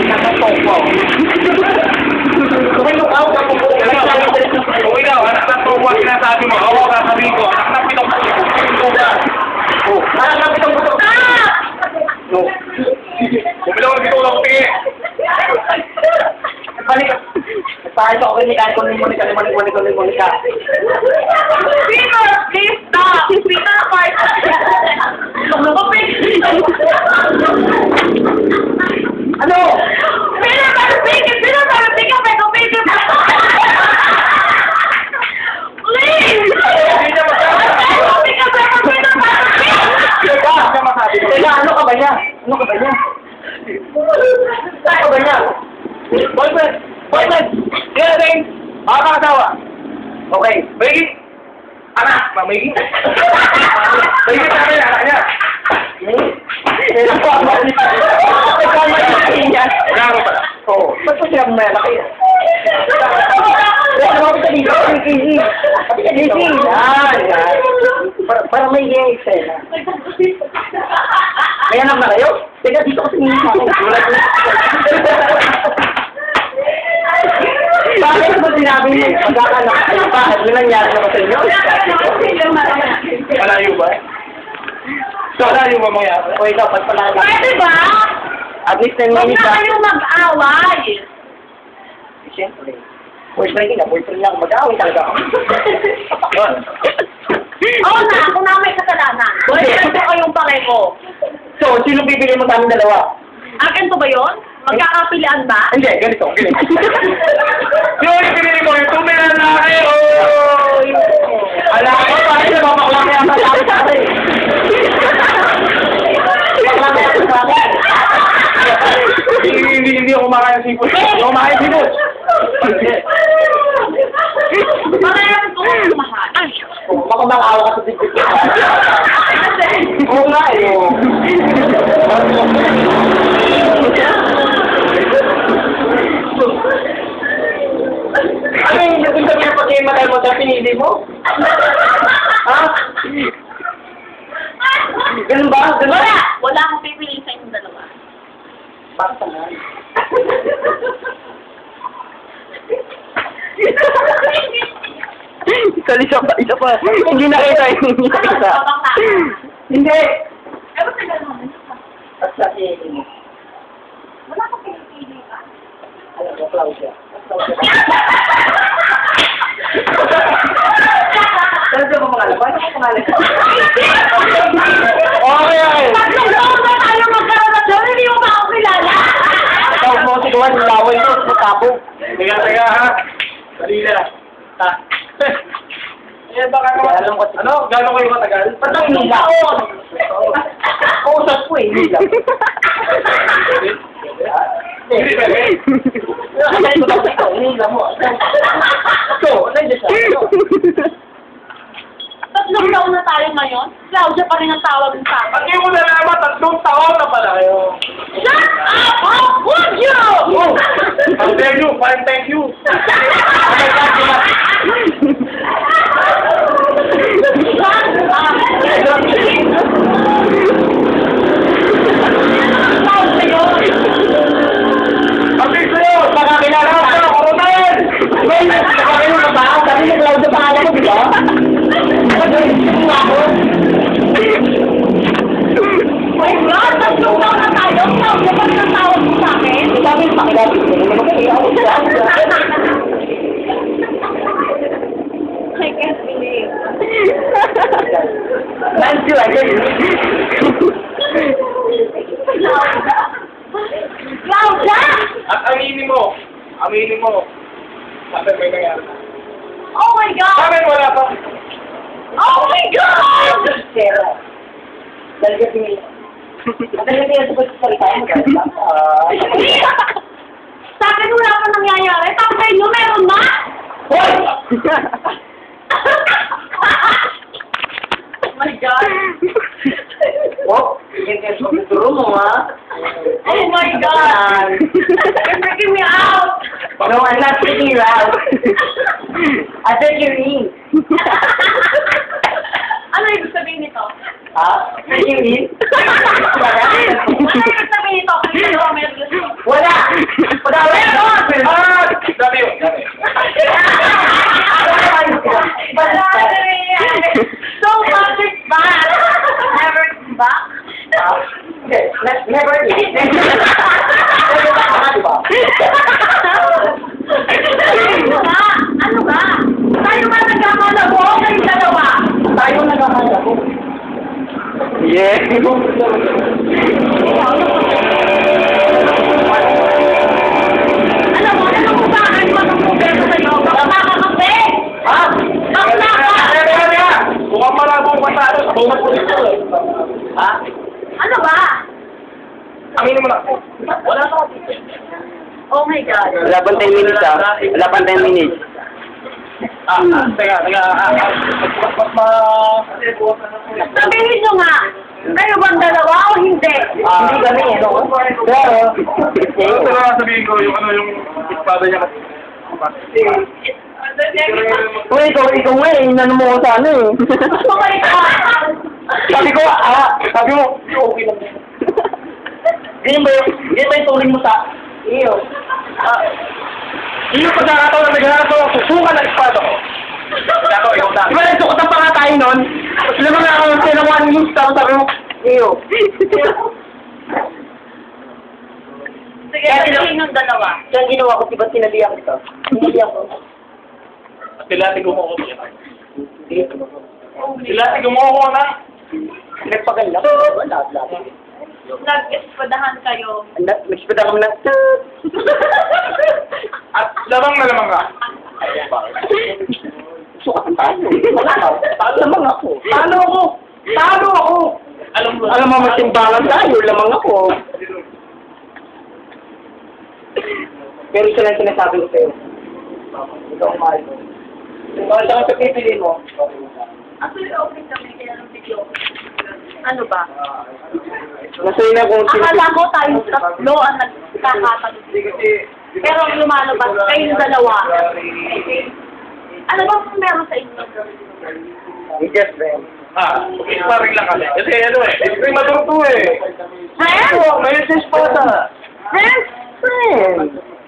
Nakatokwa. Kung look out ako po. Kung ikaw, anak ng tokwa sinasabi mo, ako sasabihin ko, anak ng pitong puto. Oh, anak ng pitong puto. No. Bumilaw ng pitong lang tingin. Balik. Nagpahal ko ni Monica. Peter, please stop! Peter, fight! Ano? Peter, parang tingin, pero Peter, please! Hindi niya masabi. Teka, ano ka ba niya? Ano ka ba niya? Boyfriend! Kaya natin, mga asawa. Okay. Magiging anak, magiging. Magiging sa akin, anak niya. Klaro pala. Oo. Ba't ko siya malaki? Para may gay eksena. May anak na kayo? Teka, dito kasi hindi sa akin. Bakit mo sinabi niyo? Magkakanak kayo pa. Ano nangyari naman sa inyo? Malayo ba? Malayo ba mangyari? O ikaw, pagpalaga. Pwede ba? At least 10 Huwag minutes na kayo mag-away. Siyempre. Boyfriend niya ako. Mag-aaway talaga ako. Oo na, ako na may kasalanan. Boyfriend ko kayong pareho. So, sino bibili mo sa amin dalawa? Akin to ba yun? Magkakapilian ba? Hindi, ganito. Yung pinili mo, yung tumira na kayo! Alam ko, bakit na mamaklang kaya masabi sa akin? Mamaklang kaya sa akin? Hindi ako kumakain ng sipot. Hindi ako kumakain ng sipot. Parehas ko mahal. Baka makawa ka sa bibig. Oo nga eh. Ano yung ibig sabihin pag yung matay mo sa pinili mo? Ha? Ganun ba? Ganun ba? Wala akong pipiliin sa inyong dalawa. Basta nga. Isa pa. Hindi nakita. Hindi nakita. Hindi. Eh, ba't na gano'n? At sa pinili mo. Wala akong pinipili ka. Alam mo, Claudia. Saan siya pumangalan? Bakit siya pumangalan? Okay! Tatlong taon na tayo magkarelasyon, hindi mo ba ako kilala? Tawag mo si Juan, laway mo, matapog. Teka, ha? Dali na. Ha? Eh, baka naman. Alam ko. Ano? Gano'n kayo matagal? Patang hila. Kausap ko eh, hila. Hindi ba, eh? Hila mo. So, nandiyan siya. Tatlong taon na tayo ngayon, Claudia pa rin ang tawag ng sa akin. Pag hindi mo nalaman, 3 taon na pala kayo. Shut up! How would you? Thank you, fine, thank you. Pag-ibig sa'yo, Makakilala ka na, Coronel! Wait, nakakilala ka ba? Sabi ni Claudia pangalan mo, di ba? Nag-register nga ako. My God! Tatlong taon na tayo, Claudia pa rin ang tawag mo sa akin. Sabi ni pakilala ko, I can't believe. Thank you, again. Claudia! At aminin mo. Sabi may nangyari na. Oh my God! Sabi wala pa. Oh my God! Sarah. Dahil ka tingin. Dahil ka tingin sa pagsasalita mo. Sa akin wala pa nangyayari. Tapos sa inyo meron na? Hoy! Oh my God! Oh, yung kaya mo, ha? Oh my God! You're freaking me out! No, I'm not freaking you out. I said you're in. Ano ibig sabihin nito? Ha? Freaking in? Ano ibig sabihin nito? Please tell me. So, magic back. Never back. Never eat. Never tama, di ba? Ano ba? Ano ba? Tayo ba nagkakalabo? Kayo dalawa? Tayo nagkakalabo. Yeah. Alam mo, ano kung bakit mo nung problema sa'yo? Bakla ka kasi! Ha? Bakla ka! Mukhang malabong pasado sa bunga po dito eh. Ha? Ano ba? Aminin mo na. Wala ka. Oh my God. Wala pang 10 minutes ah. Wala pang 10 minutes. Teka. Sabihin nyo nga, kayo bang dalawa o hindi? Hindi kami, ano? Pero, Ito na sabihin ko, yung ano, yung espada niya kasi. uy, ikaw nga eh, inano mo ko sa ano eh. Oh my God! Sabi mo, okay lang. Ganyan ba yung turing mo sa iyo? Yung pagkakataon na naghahanap ako, susukan ang espada ko. Ikaw na. Di ba nagsukutan pa nga tayo nun? Sila mga ako ng 1 inch, tapos sabi mo, iyo. Sige, sabihin ng dalawa. Kaya ginawa ko, diba sinalihan ito? Sinalihan ko. Sila gumuko ko. Sila gumuko ko na. Nagpaganda ko. Lahat. Nag-espadahan kayo. Nagsipada kami ng At lamang na lamang ka. sukatan tayo. Lamang ako. Talo ako. Alam mo, magsimbangan tayo. Lamang ako. Pero ito lang sinasabi ko sa'yo. Ikaw ang mahal mo. Bakit lang ito pipiliin mo? Actually, okay kami kaya ng video. Ano ba? Nasa'yo na kung Akala ko tayong tatlo ang nagkakatanong. Pero ang lumalabas, kayong dalawa. Ano ba kung meron sa inyo? Yes, Ben. Sparring lang kami. Kasi ano eh, hindi matuto eh. Friends? May espada. Friends? Friend.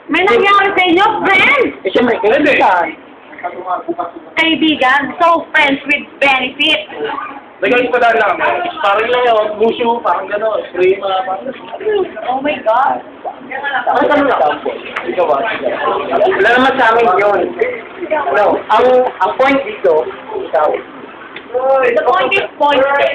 May nangyari sa inyo, friends? Eh, siyempre, kailangan. Kaibigan. So, friends with benefit. Nag-espadaan lang kami. Sparring lang yun. Bushu, parang gano'n. Prima, parang Oh my God. Ang tanong lang. Ikaw ba? Wala naman sa amin yun. No, ang point dito, ikaw. The point is pointed.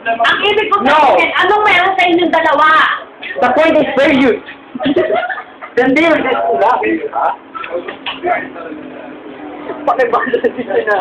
Ang ibig ko No. sabihin, anong meron sa inyong dalawa? The point is very good. Then they will just pull up. Ha? Pakibalo sa dito na.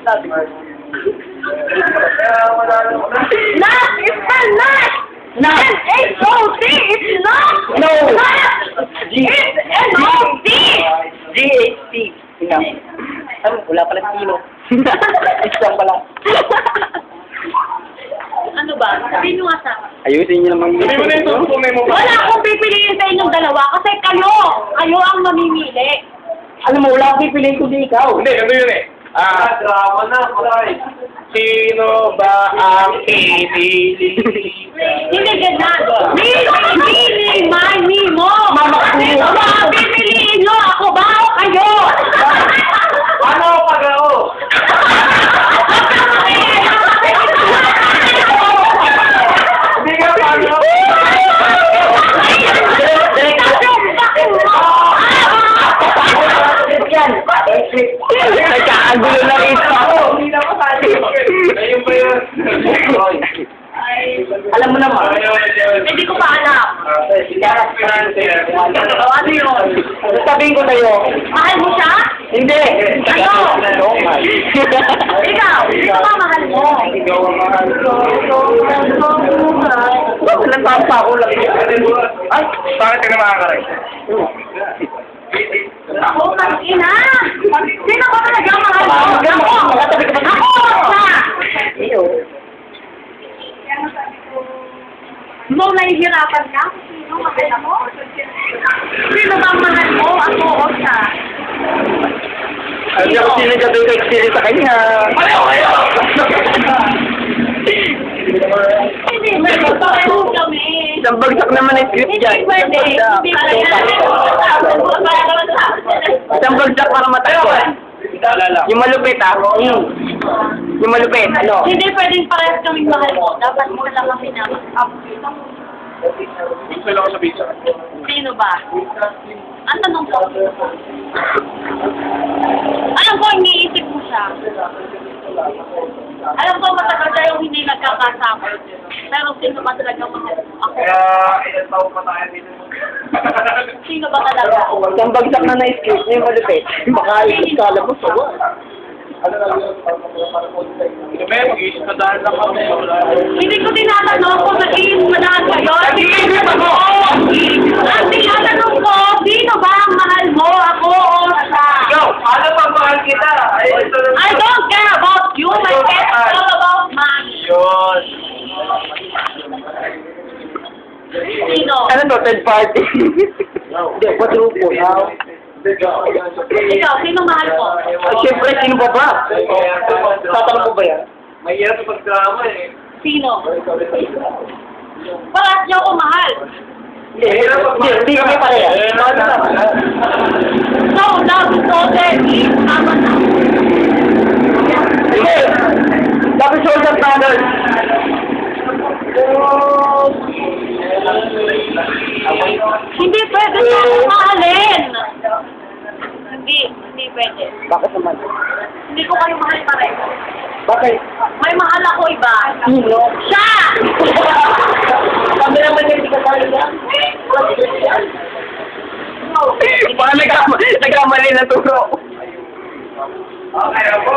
Sabi ko. Not! It's not! Not! N-H-O-T! It's not! No! Not! G. It's N-O-T! G-H-T. Tingnan. Ano? Wala pala kilo. Isang pala. Ano ba? Sabihin nyo nga sa akin. Ayusin niyo naman Sabi mo na ito, tunay mo ba? Wala akong pipiliin sa inyong dalawa kasi kayo ang mamimili. Alam mo, wala akong pipiliin kundi ikaw. Hindi, ganito yun eh. Drama na, kulay. Sino ba ang pinili? Hindi ganyan. Mili mo! Sino ba ang pipiliin nyo? Ako ba o kayo? Ano pag ako? Hindi ka paano? Yan. Nagkakagulo na ito. Hindi na ako tayo. Ayun ba yun? Alam mo naman. Hindi ko pa alam. Ano yun? Sabihin ko sa'yo. Mahal mo siya? Hindi. Ano? Ikaw, sino ba mahal mo? Ikaw ang mahal ko. Nagpapa ako lang. Ay, bakit ka na makakaray? Ako, ina! Sino ba talaga mahal mo? Ako siya! Iyo. Nung nahihirapan ka, sino mahal mo? Sino bang mahal mo? Ako o siya? Hindi ako sinagabi ko experience sa kanya. Pareho kayo! Hindi, pareho kami. Isang bagsak naman ang script Hindi dyan. pwede. Hindi pwede. Isang bagsak para matapos. Alala. Yung malupit ah. Yung malupit. Ano? Hindi pwedeng parehas kaming mahal mo. Dapat isa lang kami na up. Gusto lang ako sabihin sa kanya. Sino ba? Ang tanong ko. Alam ko, iniisip mo siya. Alam ko, matagal tayong hindi nagkakasama. Pero sino ba talaga mo? Ako. Kaya, ilan taon pa tayo dito. Sino ba talaga? Isang bagsak na na-skip niya yung malupit. Baka iskala mo sawa. Ito ba, mag-iisip na dahil lang kami. Hindi ko tinatanong kung nag-iisip mo na kayo. Nag-iisip ako! Ang tinatanong ko, sino ba ang mahal mo? Ako o siya? Yo, ano pang mahal kita? Ay, ito na. I don't care about you. My care is all about money. Yun. Sino? Ano to? Third party? Hindi, quadruple. Ikaw, sino mahal mo? Siyempre, sino ba ba? Tatanong ko ba yan? Mahirap sa pagdrama eh. Sino? Parang niyo ako mahal. Hindi kami pareha. So, love is all there. Tama na. Hindi. Dapat social standards. Hindi pwede na akong mahalin. Hindi pwede. Bakit naman? Hindi ko kayo mahal pareho. Bakit? May mahal ako iba. Sino? Siya! Sabi naman niya, hindi ka talaga. Baka nagkamali na turo. Okay, ako.